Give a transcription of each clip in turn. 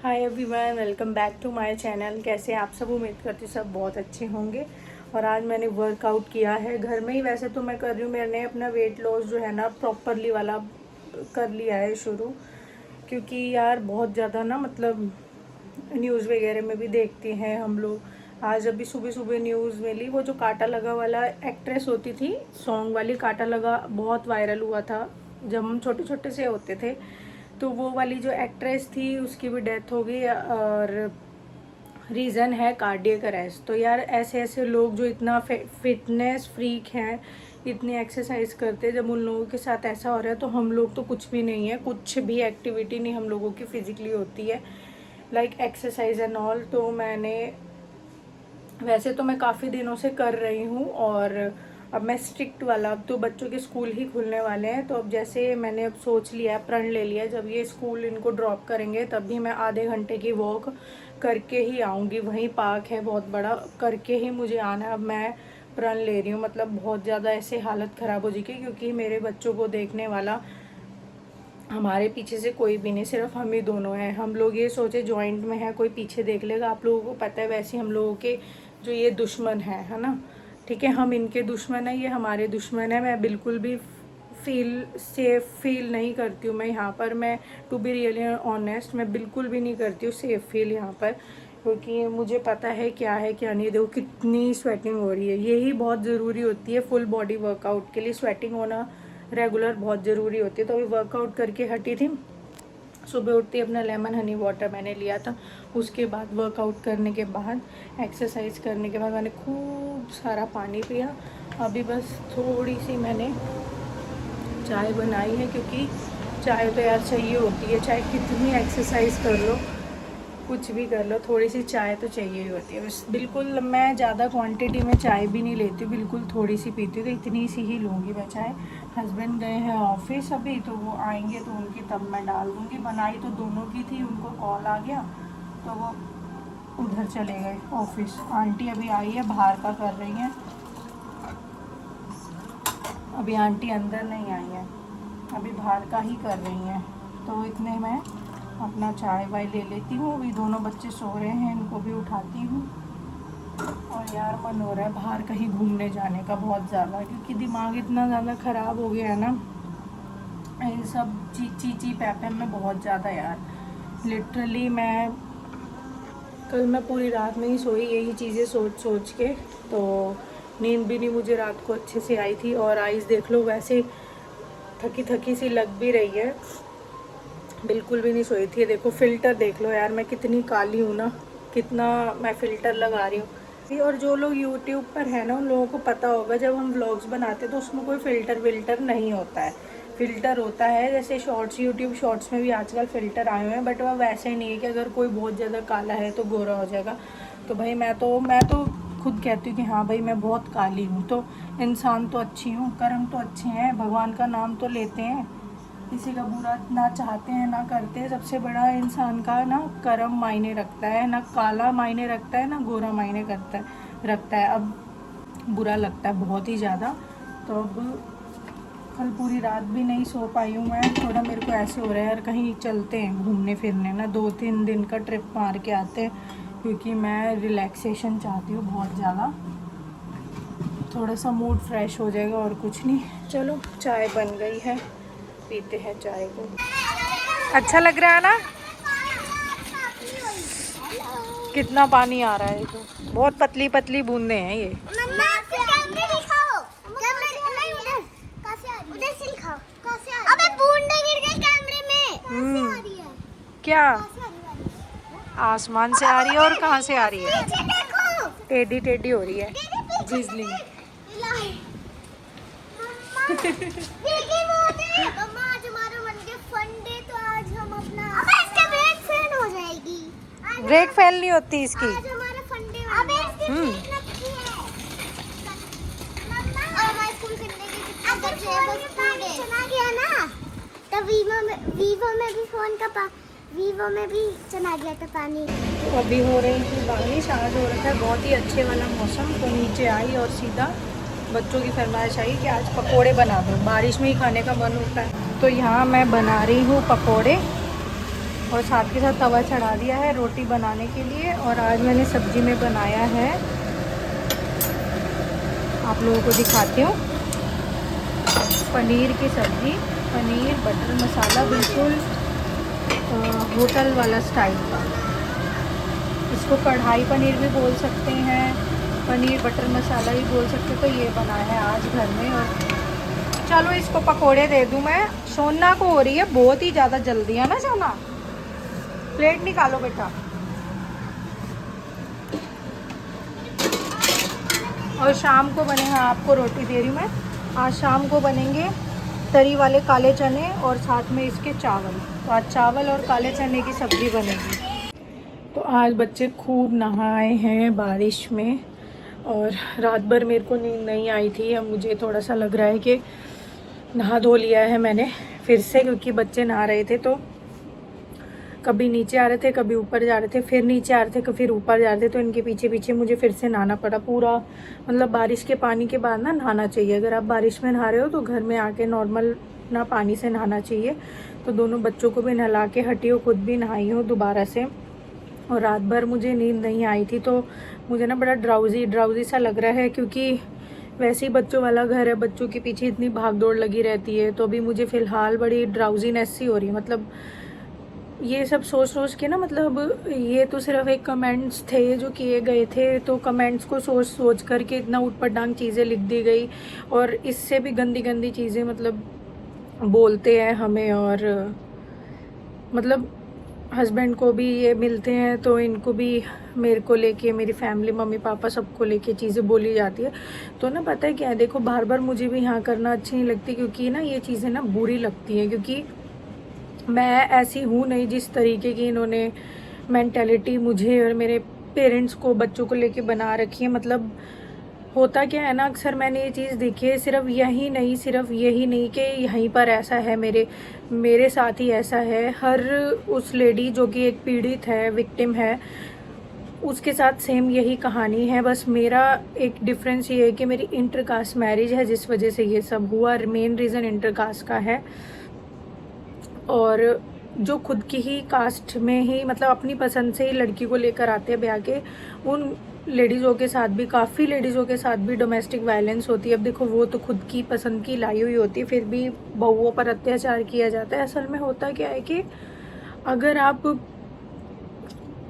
Hi everyone, welcome back to my channel. कैसे हैं आप सब? उम्मीद करती हूँ सब बहुत अच्छे होंगे। और आज मैंने वर्कआउट किया है घर में ही। वैसे तो मैं कर रही हूँ, मैंने अपना वेट लॉस जो है ना प्रॉपरली वाला कर लिया है शुरू। क्योंकि यार बहुत ज़्यादा ना, मतलब न्यूज़ वगैरह में भी देखते हैं हम लोग। आज अभी सुबह सुबह न्यूज़ मिली, वो जो काटा लगा वाला एक्ट्रेस होती थी, सॉन्ग वाली काटा लगा, बहुत वायरल हुआ था जब हम छोटे छोटे से होते थे। तो वो वाली जो एक्ट्रेस थी उसकी भी डेथ हो गई, और रीज़न है कार्डियक अरेस्ट। तो यार ऐसे ऐसे लोग जो इतना फिटनेस फ्रीक हैं, इतनी एक्सरसाइज करते हैं, जब उन लोगों के साथ ऐसा हो रहा है तो हम लोग तो कुछ भी नहीं है। कुछ भी एक्टिविटी नहीं हम लोगों की फिजिकली होती है, लाइक एक्सरसाइज एंड ऑल। तो वैसे तो मैं काफ़ी दिनों से कर रही हूँ, और अब मैं स्ट्रिक्ट वाला, अब तो बच्चों के स्कूल ही खुलने वाले हैं, तो अब जैसे मैंने अब सोच लिया, प्रण ले लिया, जब ये स्कूल इनको ड्रॉप करेंगे तब भी मैं आधे घंटे की वॉक करके ही आऊँगी। वहीं पार्क है बहुत बड़ा, करके ही मुझे आना है। अब मैं प्रण ले रही हूँ, मतलब बहुत ज़्यादा ऐसे हालत ख़राब हो जाएगी, क्योंकि मेरे बच्चों को देखने वाला हमारे पीछे से कोई भी नहीं, सिर्फ हम ही दोनों हैं। हम लोग ये सोचे जॉइंट में है, कोई पीछे देख लेगा। आप लोगों को पता है वैसे हम लोगों के जो ये दुश्मन है ना, ठीक है, हम इनके दुश्मन है, ये हमारे दुश्मन है। मैं बिल्कुल भी सेफ फील नहीं करती हूँ मैं यहाँ पर। मैं टू बी रियली ऑनेस्ट, मैं बिल्कुल भी नहीं करती हूँ सेफ फील यहाँ पर, क्योंकि मुझे पता है क्या नहीं। देखो कितनी स्वेटिंग हो रही है, यही बहुत ज़रूरी होती है फुल बॉडी वर्कआउट के लिए। स्वेटिंग होना रेगुलर बहुत ज़रूरी होती है। तो अभी वर्कआउट करके हटी थी, सुबह उठती अपना लेमन हनी वाटर मैंने लिया था। उसके बाद वर्कआउट करने के बाद, एक्सरसाइज करने के बाद मैंने खूब सारा पानी पिया। अभी बस थोड़ी सी मैंने चाय बनाई है, क्योंकि चाय तो यार चाहिए होती है, चाहे कितनी एक्सरसाइज कर लो, कुछ भी कर लो, थोड़ी सी चाय तो चाहिए ही होती है। बस बिल्कुल मैं ज़्यादा क्वांटिटी में चाय भी नहीं लेती हूँ, बिल्कुल थोड़ी सी पीती हूँ, तो इतनी सी ही लूँगी मैं चाय। हस्बैंड गए हैं ऑफिस अभी, तो वो आएंगे तो उनकी तब मैं डाल दूँगी। बनाई तो दोनों की थी, उनको कॉल आ गया तो वो उधर चले गए ऑफिस। आंटी अभी आई है, बाहर का कर रही हैं, अभी आंटी अंदर नहीं आई है, अभी बाहर का ही कर रही हैं। तो इतने में अपना चाय वाय ले लेती हूँ। अभी दोनों बच्चे सो रहे हैं, इनको भी उठाती हूँ। और यार मन हो रहा है बाहर कहीं घूमने जाने का बहुत ज़्यादा, क्योंकि दिमाग इतना ज़्यादा ख़राब हो गया है ना, ये सब ची पैपे में बहुत ज़्यादा यार। लिटरली कल मैं पूरी रात नहीं सोई, यही चीज़ें सोच सोच के। तो नींद भी नहीं मुझे रात को अच्छे से आई थी, और आइज़ देख लो वैसे थकी थकी सी लग भी रही है, बिल्कुल भी नहीं सोई थी। देखो फ़िल्टर देख लो यार, मैं कितनी काली हूँ ना, कितना मैं फ़िल्टर लगा रही हूँ। और जो लोग यूट्यूब पर है ना, उन लोगों को पता होगा, जब हम व्लॉग्स बनाते हैं तो उसमें कोई फ़िल्टर विल्टर नहीं होता है। फ़िल्टर होता है जैसे शॉर्ट्स, यूट्यूब शॉर्ट्स में भी आजकल फ़िल्टर आए हुए हैं, बट वह वैसे ही नहीं है कि अगर कोई बहुत ज़्यादा काला है तो गोरा हो जाएगा। तो भाई मैं तो खुद कहती हूँ कि हाँ भाई मैं बहुत काली हूँ, तो इंसान तो अच्छी हूँ, कर्म तो अच्छे हैं, भगवान का नाम तो लेते हैं, किसी का बुरा ना चाहते हैं ना करते हैं। सबसे बड़ा इंसान का ना कर्म मायने रखता है, ना काला मायने रखता है ना गोरा मायने रखता है। अब बुरा लगता है बहुत ही ज़्यादा। तो अब कल पूरी रात भी नहीं सो पाई हूँ मैं, थोड़ा मेरे को ऐसे हो रहा है यार कहीं चलते हैं घूमने फिरने ना, 2-3 दिन का ट्रिप मार के आते हैं, क्योंकि मैं रिलैक्सेशन चाहती हूँ बहुत ज़्यादा। थोड़ा सा मूड फ्रेश हो जाएगा और कुछ नहीं। चलो चाय बन गई है, पीते हैं चाय को। अच्छा लग रहा है ना? कितना पानी आ रहा है, तो बहुत पतली पतली बूंदे हैं ये। अबे बूंदे गिर गई कैमरे में। क्या आसमान से आ रही है और कहाँ से आ रही है? टेढ़ी टेढ़ी हो रही है जिजली। ब्रेक फेल नहीं होती इसकी। वीवो में भी चला गया था पानी। तो अभी हो रही थी बारिश, आज हो रखा है बहुत ही अच्छे वाला मौसम, तो नीचे आई और सीधा बच्चों की फरमाइश आई कि आज पकोड़े बना दो, बारिश में ही खाने का मन होता है। तो यहाँ मैं बना रही हूँ पकोड़े और साथ के साथ तवा चढ़ा दिया है रोटी बनाने के लिए। और आज मैंने सब्जी में बनाया है, आप लोगों को दिखाती हूँ, पनीर की सब्ज़ी, पनीर बटर मसाला, बिल्कुल होटल वाला स्टाइल का। इसको कढ़ाई पनीर भी बोल सकते हैं, पनीर बटर मसाला भी बोल सकते हैं। तो ये बना है आज घर में। और चलो इसको पकोड़े दे दूँ मैं। सोना को हो रही है बहुत ही ज़्यादा जल्दी, है ना सोना? प्लेट निकालो बेटा। और शाम को बनेगा, आपको रोटी दे रही हूँ मैं, आज शाम को बनेंगे तरी वाले काले चने और साथ में इसके चावल। तो आज चावल और काले चने की सब्ज़ी बनेगी। तो आज बच्चे खूब नहाए हैं बारिश में और रात भर मेरे को नींद नहीं आई थी। अब मुझे थोड़ा सा लग रहा है कि नहा धो लिया है मैंने फिर से, क्योंकि बच्चे नहा रहे थे तो कभी नीचे आ रहे थे, कभी ऊपर जा रहे थे, फिर नीचे आ रहे थे, फिर ऊपर जा रहे थे। तो इनके पीछे पीछे मुझे फिर से नहाना पड़ा पूरा। मतलब बारिश के पानी के बाद ना नहाना चाहिए। अगर आप बारिश में नहा रहे हो तो घर में आके नॉर्मल ना पानी से नहाना चाहिए। तो दोनों बच्चों को भी नहला के हटी हूँ, खुद भी नहाई हूँ दोबारा से। और रात भर मुझे नींद नहीं आई थी तो मुझे ना बड़ा ड्राउजी सा लग रहा है, क्योंकि वैसे ही बच्चों वाला घर है, बच्चों के पीछे इतनी भाग दौड़ लगी रहती है। तो अभी मुझे फ़िलहाल बड़ी ड्राउजीनेस सी हो रही है। मतलब ये सब सोच के ना, मतलब ये तो सिर्फ एक कमेंट्स थे जो किए गए थे, तो कमेंट्स को सोच करके इतना ऊटपटांग चीज़ें लिख दी गई। और इससे भी गंदी चीज़ें मतलब बोलते हैं हमें। और मतलब हस्बैंड को भी ये मिलते हैं तो इनको भी मेरे को लेके, मेरी फैमिली, मम्मी पापा सबको लेके चीज़ें बोली जाती है। तो ना पता है क्या है, देखो बार बार मुझे भी यहाँ करना अच्छी नहीं लगती, क्योंकि ना ये चीज़ें ना बुरी लगती हैं। क्योंकि मैं ऐसी हूँ नहीं जिस तरीके की इन्होंने मेंटालिटी मुझे और मेरे पेरेंट्स को, बच्चों को लेके बना रखी है। मतलब होता क्या है ना, अक्सर मैंने ये चीज़ देखी है, सिर्फ यही नहीं कि यहीं पर ऐसा है, मेरे साथ ही ऐसा है। हर उस लेडी जो कि एक पीड़ित है, विक्टिम है, उसके साथ सेम यही कहानी है। बस मेरा एक डिफरेंस ये है कि मेरी इंटरकास्ट मैरिज है, जिस वजह से ये सब हुआ। मेन रीज़न इंटरकास्ट का है। और जो खुद की ही कास्ट में ही, मतलब अपनी पसंद से ही लड़की को लेकर आते हैं ब्याह के, उन लेडीज़ों के साथ भी, काफ़ी लेडीज़ों के साथ भी डोमेस्टिक वायलेंस होती है। अब देखो वो तो खुद की पसंद की लाई हुई होती है, फिर भी बहुओं पर अत्याचार किया जाता है। असल में होता क्या है कि अगर आप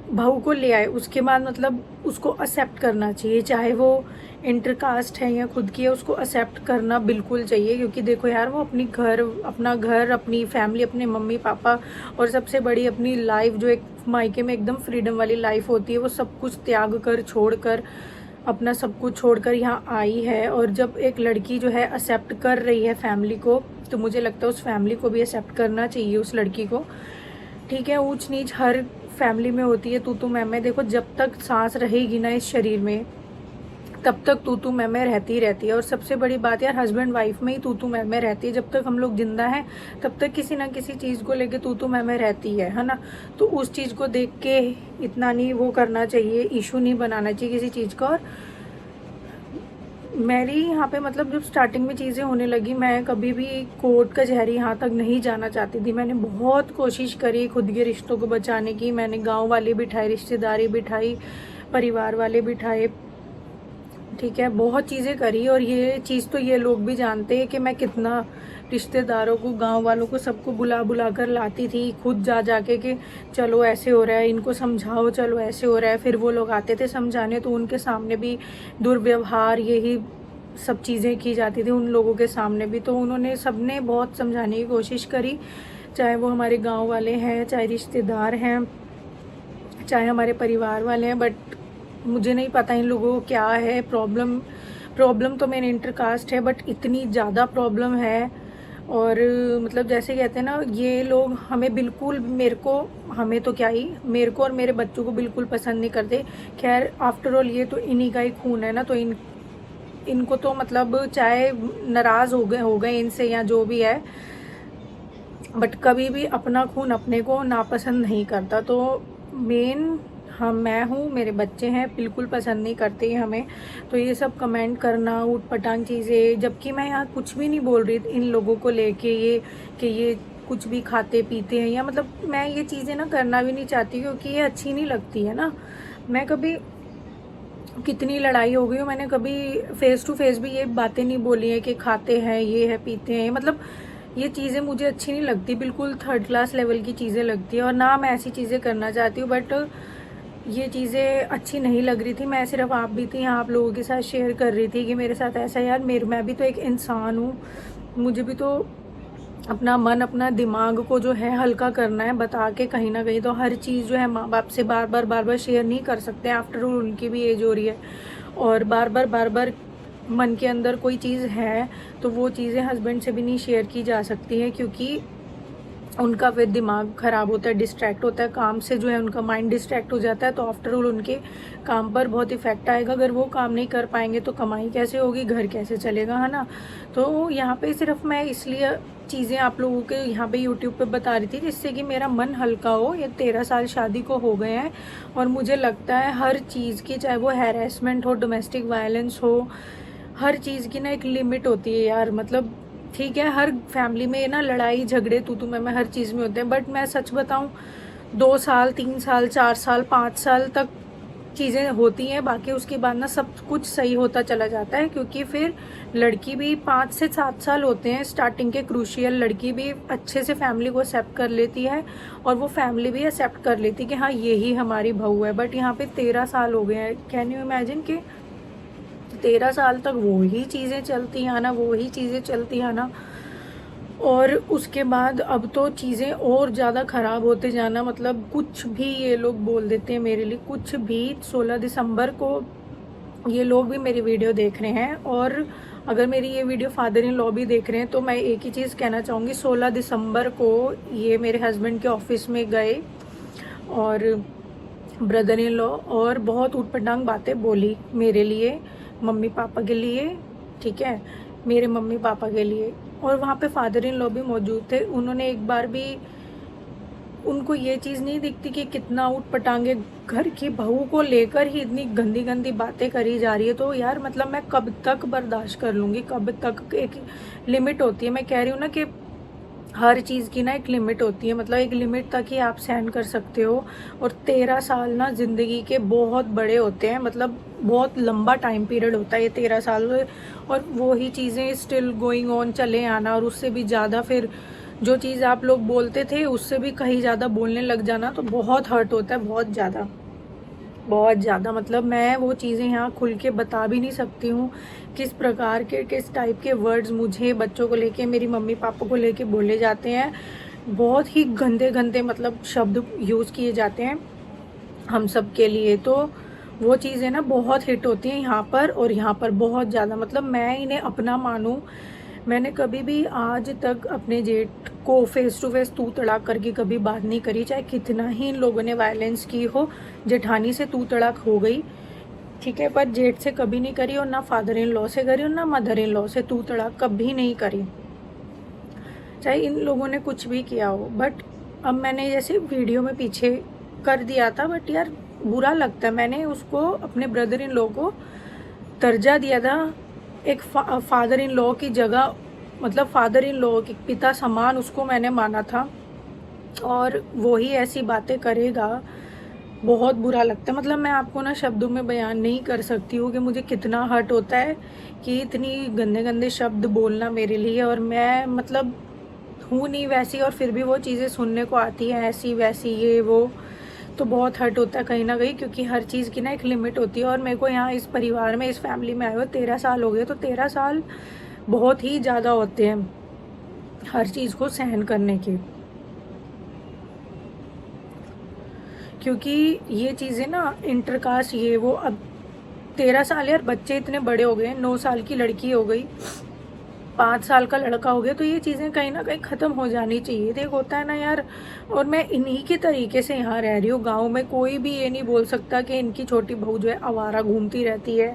बहू को ले आए, उसके बाद मतलब उसको एक्सेप्ट करना चाहिए, चाहे वो इंटरकास्ट है या खुद की है, उसको एक्सेप्ट करना बिल्कुल चाहिए। क्योंकि देखो यार, वो अपना घर, अपनी फैमिली, अपने मम्मी पापा और सबसे बड़ी अपनी लाइफ, जो एक मायके में एकदम फ्रीडम वाली लाइफ होती है, वो सब कुछ त्याग कर, छोड़कर, अपना सब कुछ छोड़कर यहाँ आई है। और जब एक लड़की जो है एक्सेप्ट कर रही है फैमिली को, तो मुझे लगता है उस फैमिली को भी एक्सेप्ट करना चाहिए उस लड़की को। ठीक है, ऊंच नीच हर फैमिली में होती है, तू मैं। देखो जब तक सांस रहेगी ना इस शरीर में, तब तक तू मैं रहती है। और सबसे बड़ी बात यार, हस्बैंड वाइफ में ही तू मैं रहती है। जब तक हम लोग जिंदा हैं तब तक किसी ना किसी चीज़ को लेके तू मैं रहती है ना। तो उस चीज़ को देख के इतना नहीं वो करना चाहिए, इशू नहीं बनाना चाहिए किसी चीज़ का। और मेरी यहाँ पे मतलब जब स्टार्टिंग में चीज़ें होने लगी, मैं कभी भी कोर्ट कचहरी यहाँ तक नहीं जाना चाहती थी। मैंने बहुत कोशिश करी खुद के रिश्तों को बचाने की। मैंने गांव वाले बिठाए, रिश्तेदारी बिठाई, परिवार वाले बिठाए, ठीक है, बहुत चीज़ें करी। और ये चीज़ तो ये लोग भी जानते हैं कि मैं कितना रिश्तेदारों को, गांव वालों को, सबको बुला कर लाती थी, खुद जा के कि चलो ऐसे हो रहा है, इनको समझाओ, चलो ऐसे हो रहा है। फिर वो लोग आते थे समझाने, तो उनके सामने भी दुर्व्यवहार, यही सब चीज़ें की जाती थी उन लोगों के सामने भी। तो उन्होंने, सबने बहुत समझाने की कोशिश करी, चाहे वो हमारे गाँव वाले हैं, चाहे रिश्तेदार हैं, चाहे हमारे परिवार वाले हैं। बट मुझे नहीं पता इन लोगों को क्या है प्रॉब्लम तो मेरे इंटरकास्ट है, बट इतनी ज़्यादा प्रॉब्लम है। और मतलब जैसे कहते हैं ना, ये लोग हमें बिल्कुल, हमें तो क्या ही, मेरे को और मेरे बच्चों को बिल्कुल पसंद नहीं करते। खैर आफ्टर ऑल ये तो इन्हीं का ही खून है ना, तो इनको तो मतलब चाहे नाराज़ हो गए इनसे या जो भी है, बट कभी भी अपना खून अपने को नापसंद नहीं करता। तो मेन मैं हूँ, मेरे बच्चे हैं, बिल्कुल पसंद नहीं करते हमें। तो ये सब कमेंट करना, ऊट-पटांग चीज़ें, जबकि मैं यहाँ कुछ भी नहीं बोल रही इन लोगों को लेके ये कि ये कुछ भी खाते पीते हैं, या मतलब मैं ये चीज़ें ना करना भी नहीं चाहती, क्योंकि ये अच्छी नहीं लगती है ना। मैं कभी, कितनी लड़ाई हो गई हो, मैंने कभी फेस टू फेस भी ये बातें नहीं बोली हैं कि खाते हैं, ये है, पीते हैं, मतलब ये चीज़ें मुझे अच्छी नहीं लगती, बिल्कुल थर्ड क्लास लेवल की चीज़ें लगती है। और ना मैं ऐसी चीज़ें करना चाहती हूँ, बट ये चीज़ें अच्छी नहीं लग रही थी। मैं सिर्फ आप भी थी, आप लोगों के साथ शेयर कर रही थी कि मेरे साथ ऐसा, यार मैं भी तो एक इंसान हूँ, मुझे भी तो अपना मन, अपना दिमाग को जो है हल्का करना है, बता के कहीं ना कहीं। तो हर चीज़ जो है माँ बाप से बार बार शेयर नहीं कर सकते, आफ्टर ऑल उनकी भी एज हो रही है। और बार बार मन के अंदर कोई चीज़ है तो वो चीज़ें हस्बैंड से भी नहीं शेयर की जा सकती हैं, क्योंकि उनका फिर दिमाग ख़राब होता है, डिस्ट्रैक्ट होता है काम से, जो है उनका माइंड डिस्ट्रैक्ट हो जाता है। तो आफ्टर ऑल उनके काम पर बहुत इफेक्ट आएगा। अगर वो काम नहीं कर पाएंगे तो कमाई कैसे होगी, घर कैसे चलेगा, है ना। तो यहाँ पे सिर्फ मैं इसलिए चीज़ें आप लोगों के यहाँ पे यूट्यूब पे बता रही थी, जिससे कि मेरा मन हल्का हो। ये 13 साल शादी को हो गए हैं, और मुझे लगता है हर चीज़ की, चाहे वो हैरेसमेंट हो, डोमेस्टिक वायलेंस हो, हर चीज़ की ना एक लिमिट होती है यार। मतलब ठीक है, हर फैमिली में ना लड़ाई झगड़े तू मैं हर चीज़ में होते हैं, बट मैं सच बताऊं, 2 साल 3 साल 4 साल 5 साल तक चीज़ें होती हैं, बाकी उसके बाद ना सब कुछ सही होता चला जाता है। क्योंकि फिर लड़की भी 5 से 7 साल होते हैं स्टार्टिंग के क्रूशियल, लड़की भी अच्छे से फैमिली को एक्सेप्ट कर लेती है, और वो फैमिली भी एक्सेप्ट कर लेती है कि हाँ यही हमारी बहू है। बट यहाँ पे 13 साल हो गए हैं, कैन यू इमेजिन कि 13 साल तक वही चीज़ें चलती हैं ना, वही चीज़ें चलती हैं ना। और उसके बाद अब तो चीज़ें और ज़्यादा ख़राब होते जाना, मतलब कुछ भी ये लोग बोल देते हैं मेरे लिए, कुछ भी। 16 दिसंबर को ये लोग भी मेरी वीडियो देख रहे हैं, और अगर मेरी ये वीडियो फादर इन लॉ भी देख रहे हैं, तो मैं एक ही चीज़ कहना चाहूँगी। 16 दिसंबर को ये मेरे हस्बैंड के ऑफिस में गए, और ब्रदर इन लॉ, और बहुत ऊटपटांग बातें बोली मेरे लिए, मम्मी पापा के लिए, ठीक है, मेरे मम्मी पापा के लिए। और वहाँ पे फादर इन लॉ भी मौजूद थे। उन्होंने एक बार भी, उनको ये चीज़ नहीं दिखती कि कितना ऊटपटांगे घर की बहू को लेकर ही इतनी गंदी गंदी बातें करी जा रही है। तो यार मतलब मैं कब तक बर्दाश्त कर लूँगी, कब तक। एक लिमिट होती है, मैं कह रही हूँ ना कि हर चीज़ की ना एक लिमिट होती है, मतलब एक लिमिट तक ही आप सहन कर सकते हो। और 13 साल ना ज़िंदगी के बहुत बड़े होते हैं, मतलब बहुत लंबा टाइम पीरियड होता है ये 13 साल। और वो ही चीज़ें स्टिल गोइंग ऑन चले आना, और उससे भी ज़्यादा फिर जो चीज़ आप लोग बोलते थे उससे भी कहीं ज़्यादा बोलने लग जाना, तो बहुत हर्ट होता है, बहुत ज़्यादा, बहुत ज़्यादा। मतलब मैं वो चीज़ें यहाँ खुल के बता भी नहीं सकती हूँ, किस प्रकार के, किस टाइप के वर्ड्स मुझे बच्चों को लेके, मेरी मम्मी पापा को लेके बोले जाते हैं। बहुत ही गंदे गंदे मतलब शब्द यूज़ किए जाते हैं हम सब के लिए। तो वो चीज़ें ना बहुत हिट होती हैं यहाँ पर, और यहाँ पर बहुत ज़्यादा। मतलब मैं इन्हें अपना मानूँ, मैंने कभी भी आज तक अपने जेठ को फेस टू फेस तू तड़ाक करके कभी बात नहीं करी, चाहे कितना ही इन लोगों ने वायलेंस की हो। जेठानी से तू तड़ाक हो गई, ठीक है, पर जेठ से कभी नहीं करी, और ना फादर इन लॉ से करी, और ना मदर इन लॉ से तू तड़ाक कभी नहीं करी, चाहे इन लोगों ने कुछ भी किया हो। बट अब मैंने जैसे वीडियो में पीछे कर दिया था, बट यार बुरा लगता है। मैंने उसको, अपने ब्रदर इन लॉ को दर्जा दिया था एक फादर इन लॉ की जगह, मतलब फादर इन लॉ के पिता समान उसको मैंने माना था, और वो ही ऐसी बातें करेगा, बहुत बुरा लगता है। मतलब मैं आपको ना शब्दों में बयान नहीं कर सकती हूँ कि मुझे कितना हर्ट होता है कि इतनी गंदे गंदे शब्द बोलना मेरे लिए। और मैं मतलब हूँ नहीं वैसी, और फिर भी वो चीज़ें सुनने को आती हैं, ऐसी वैसी ये वो, तो बहुत हर्ट होता है कहीं ना कहीं, क्योंकि हर चीज़ की ना एक लिमिट होती है। और मेरे को यहाँ इस परिवार में, इस फैमिली में आए हुए 13 साल हो गए, तो 13 साल बहुत ही ज़्यादा होते हैं हर चीज़ को सहन करने के। क्योंकि ये चीज़ें ना इंटरकास्ट ये वो, अब 13 साल, यार बच्चे इतने बड़े हो गए, 9 साल की लड़की हो गई, 5 साल का लड़का हो गया, तो ये चीज़ें कहीं ना कहीं ख़त्म हो जानी चाहिए। देख होता है ना यार, और मैं इन्हीं के तरीके से यहाँ रह रही हूँ। गांव में कोई भी ये नहीं बोल सकता कि इनकी छोटी बहू जो है आवारा घूमती रहती है,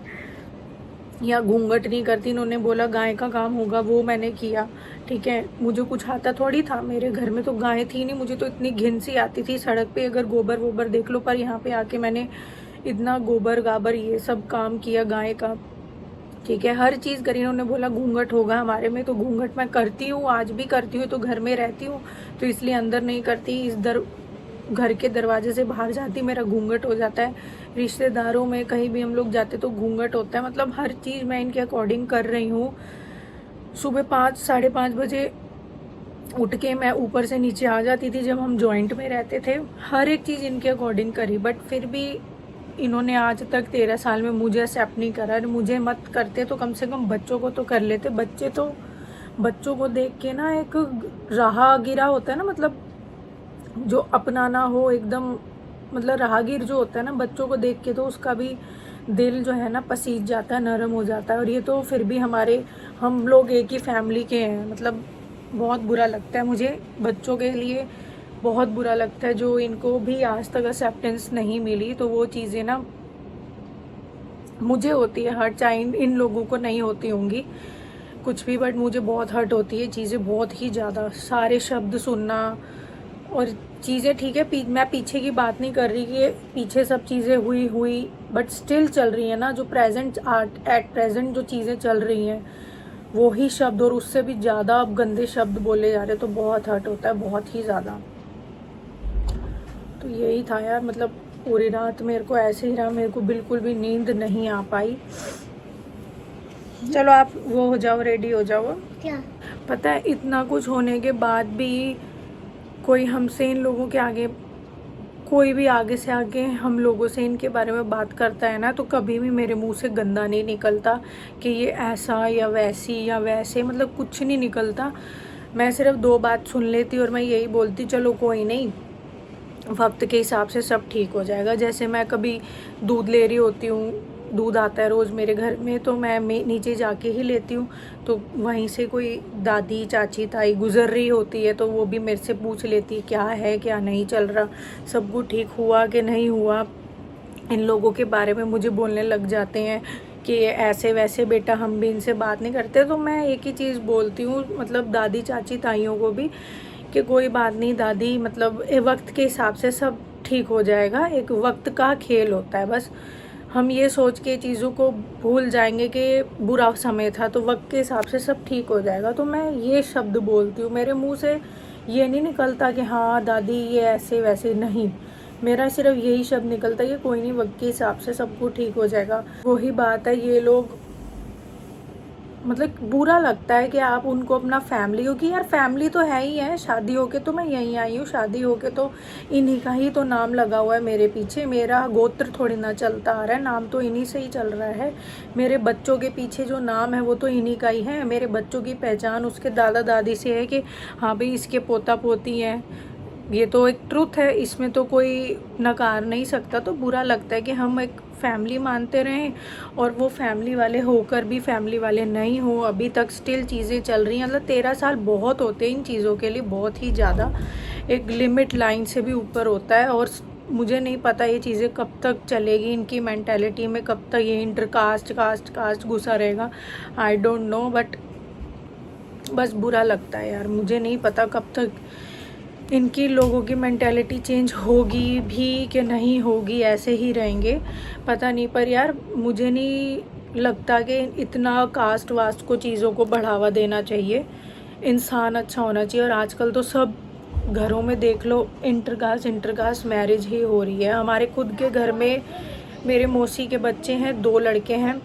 या घूंघट नहीं करती। इन्होंने बोला गाय का काम होगा, वो मैंने किया, ठीक है। मुझे कुछ आता थोड़ी था, मेरे घर में तो गाय थी नहीं, मुझे तो इतनी घिन सी आती थी सड़क पे अगर गोबर वोबर देख लो। पर यहाँ पे आके मैंने इतना गोबर गाबर ये सब काम किया गाय का, ठीक है, हर चीज़ करी। इन्होंने बोला घूंघट होगा हमारे में, तो घूंघट मैं करती हूँ, आज भी करती हूँ, तो घर में रहती हूँ तो इसलिए अंदर नहीं करती। घर के दरवाजे से बाहर जाती मेरा घूंघट हो जाता है। रिश्तेदारों में कहीं भी हम लोग जाते तो घूंघट होता है। मतलब हर चीज़ मैं इनके अकॉर्डिंग कर रही हूँ। सुबह 5 साढ़े 5 बजे उठ के मैं ऊपर से नीचे आ जाती थी जब हम जॉइंट में रहते थे। हर एक चीज़ इनके अकॉर्डिंग करी, बट फिर भी इन्होंने आज तक 13 साल में मुझे एक्सेप्ट नहीं करा। मुझे मत करते तो कम से कम बच्चों को तो कर लेते। बच्चों को देख के ना एक राहगीरा होता है ना, मतलब जो अपनाना हो एकदम, मतलब राहगीर जो होता है ना, बच्चों को देख के तो उसका भी दिल जो है ना पसीज जाता है, नरम हो जाता है। और ये तो फिर भी हम लोग एक ही फैमिली के हैं। मतलब बहुत बुरा लगता है मुझे, बच्चों के लिए बहुत बुरा लगता है जो इनको भी आज तक एक्सेप्टेंस नहीं मिली। तो वो चीज़ें ना मुझे होती है हर्ट, चाहे इन लोगों को नहीं होती होंगी कुछ भी, बट मुझे बहुत हर्ट होती है चीज़ें, बहुत ही ज़्यादा। सारे शब्द सुनना और चीज़ें, ठीक है, मैं पीछे की बात नहीं कर रही कि पीछे सब चीज़ें हुई बट स्टिल चल रही है ना, जो एट प्रेजेंट जो चीज़ें चल रही हैं वो ही शब्द और उससे भी ज़्यादा अब गंदे शब्द बोले जा रहे, तो बहुत हर्ट होता है, बहुत ही ज़्यादा। तो यही था यार, मतलब पूरी रात मेरे को ऐसे ही रहा, मेरे को बिल्कुल भी नींद नहीं आ पाई। चलो आप वो हो जाओ, रेडी हो जाओ। क्या पता है इतना कुछ होने के बाद भी कोई हमसे इन लोगों के आगे, कोई भी आगे से आगे हम लोगों से इनके बारे में बात करता है ना, तो कभी भी मेरे मुंह से गंदा नहीं निकलता कि ये ऐसा या वैसी या वैसे, मतलब कुछ नहीं निकलता। मैं सिर्फ 2 बात सुन लेती और मैं यही बोलती चलो कोई नहीं, वक्त के हिसाब से सब ठीक हो जाएगा। जैसे मैं कभी दूध ले रही होती हूँ, दूध आता है रोज़ मेरे घर में, तो मैं नीचे जाके ही लेती हूँ। तो वहीं से कोई दादी चाची ताई गुज़र रही होती है तो वो भी मेरे से पूछ लेती है क्या है, क्या नहीं चल रहा, सब कुछ ठीक हुआ कि नहीं हुआ। इन लोगों के बारे में मुझे बोलने लग जाते हैं कि ऐसे वैसे, बेटा हम भी इनसे बात नहीं करते। तो मैं एक ही चीज़ बोलती हूँ, मतलब दादी चाची ताइयों को भी, कि कोई बात नहीं दादी, मतलब वक्त के हिसाब से सब ठीक हो जाएगा, एक वक्त का खेल होता है। बस हम ये सोच के चीज़ों को भूल जाएंगे कि बुरा समय था, तो वक्त के हिसाब से सब ठीक हो जाएगा। तो मैं ये शब्द बोलती हूँ, मेरे मुंह से ये नहीं निकलता कि हाँ दादी ये ऐसे वैसे, नहीं, मेरा सिर्फ यही शब्द निकलता है कि कोई नहीं, वक्त के हिसाब से सब कुछ ठीक हो जाएगा। वही बात है, ये लोग, मतलब बुरा लगता है कि आप उनको अपना फैमिली, क्योंकि यार फैमिली तो है ही है। शादी होके तो मैं यहीं आई हूँ, शादी होके तो इन्हीं का ही तो नाम लगा हुआ है मेरे पीछे, मेरा गोत्र थोड़ी ना चलता आ रहा है, नाम तो इन्हीं से ही चल रहा है। मेरे बच्चों के पीछे जो नाम है वो तो इन्हीं का ही है। मेरे बच्चों की पहचान उसके दादा दादी से है कि हाँ भाई इसके पोता पोती हैं, ये तो एक ट्रुथ है, इसमें तो कोई नकार नहीं सकता। तो बुरा लगता है कि हम एक फैमिली मानते रहें और वो फैमिली वाले होकर भी फैमिली वाले नहीं हो, अभी तक स्टिल चीज़ें चल रही हैं। मतलब 13 साल बहुत होते हैं इन चीज़ों के लिए, बहुत ही ज़्यादा, एक लिमिट लाइन से भी ऊपर होता है। और मुझे नहीं पता ये चीज़ें कब तक चलेगी, इनकी मेंटालिटी में कब तक ये इंटर कास्ट घुसा रहेगा, आई डोंट नो। बट बस बुरा लगता है यार, मुझे नहीं पता कब तक इनकी लोगों की मेंटालिटी चेंज होगी भी कि नहीं होगी, ऐसे ही रहेंगे पता नहीं। पर यार मुझे नहीं लगता कि इतना कास्ट वास्ट को चीज़ों को बढ़ावा देना चाहिए, इंसान अच्छा होना चाहिए। और आजकल तो सब घरों में देख लो इंटरकास्ट मैरिज ही हो रही है। हमारे खुद के घर में मेरे मौसी के बच्चे हैं, 2 लड़के हैं,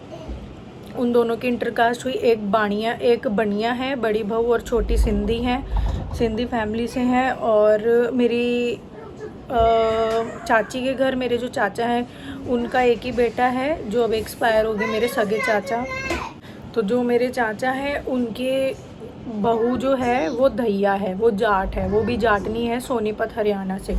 उन दोनों की इंटरकास्ट हुई। एक बनिया है, बड़ी बहू, और छोटी सिंधी है, सिंधी फैमिली से हैं। और मेरी चाची के घर, मेरे जो चाचा हैं उनका एक ही बेटा है जो अब एक्सपायर हो गए, मेरे सगे चाचा। तो जो मेरे चाचा हैं उनके बहू जो है वो दहिया है, वो जाट है, वो भी जाटनी है, सोनीपत हरियाणा से।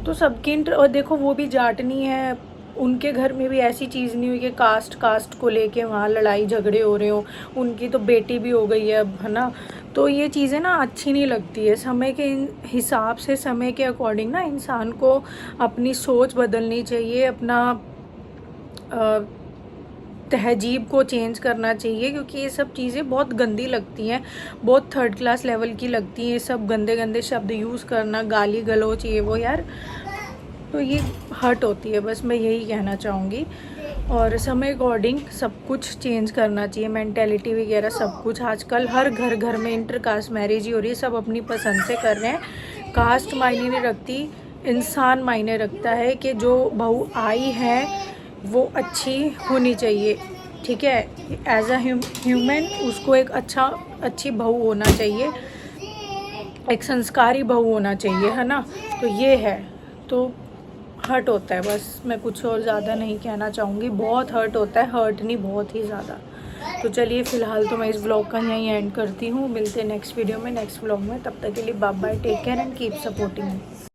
तो सबकी और देखो वो भी जाटनी है, उनके घर में भी ऐसी चीज़ नहीं हुई कि कास्ट को लेके वहाँ लड़ाई झगड़े हो रहे हो। उनकी तो बेटी भी हो गई है अब, है ना। तो ये चीज़ें ना अच्छी नहीं लगती है। समय के हिसाब से, समय के अकॉर्डिंग ना इंसान को अपनी सोच बदलनी चाहिए, अपना तहजीब को चेंज करना चाहिए, क्योंकि ये सब चीज़ें बहुत गंदी लगती हैं, बहुत थर्ड क्लास लेवल की लगती हैं। ये सब गंदे गंदे शब्द यूज़ करना, गाली गलौच, ये वो यार, तो ये हर्ट होती है। बस मैं यही कहना चाहूँगी। और समय अकॉर्डिंग सब कुछ चेंज करना चाहिए, मेंटेलिटी वगैरह सब कुछ। आजकल हर घर में इंटर कास्ट मैरिज ही हो रही है, सब अपनी पसंद से कर रहे हैं। कास्ट मायने नहीं रखती, इंसान मायने रखता है कि जो बहू आई है वो अच्छी होनी चाहिए, ठीक है। एज अ ह्यूमन उसको एक अच्छी बहू होना चाहिए, एक संस्कारी बहू होना चाहिए, है ना। तो ये है, तो हर्ट होता है। बस मैं कुछ और ज़्यादा नहीं कहना चाहूँगी, बहुत हर्ट होता है, हर्ट नहीं बहुत ही ज़्यादा। तो चलिए फ़िलहाल तो मैं इस व्लॉग का यहीं एंड करती हूँ। मिलते हैं नेक्स्ट वीडियो में, नेक्स्ट व्लॉग में। तब तक के लिए bye bye, take care and keep supporting me.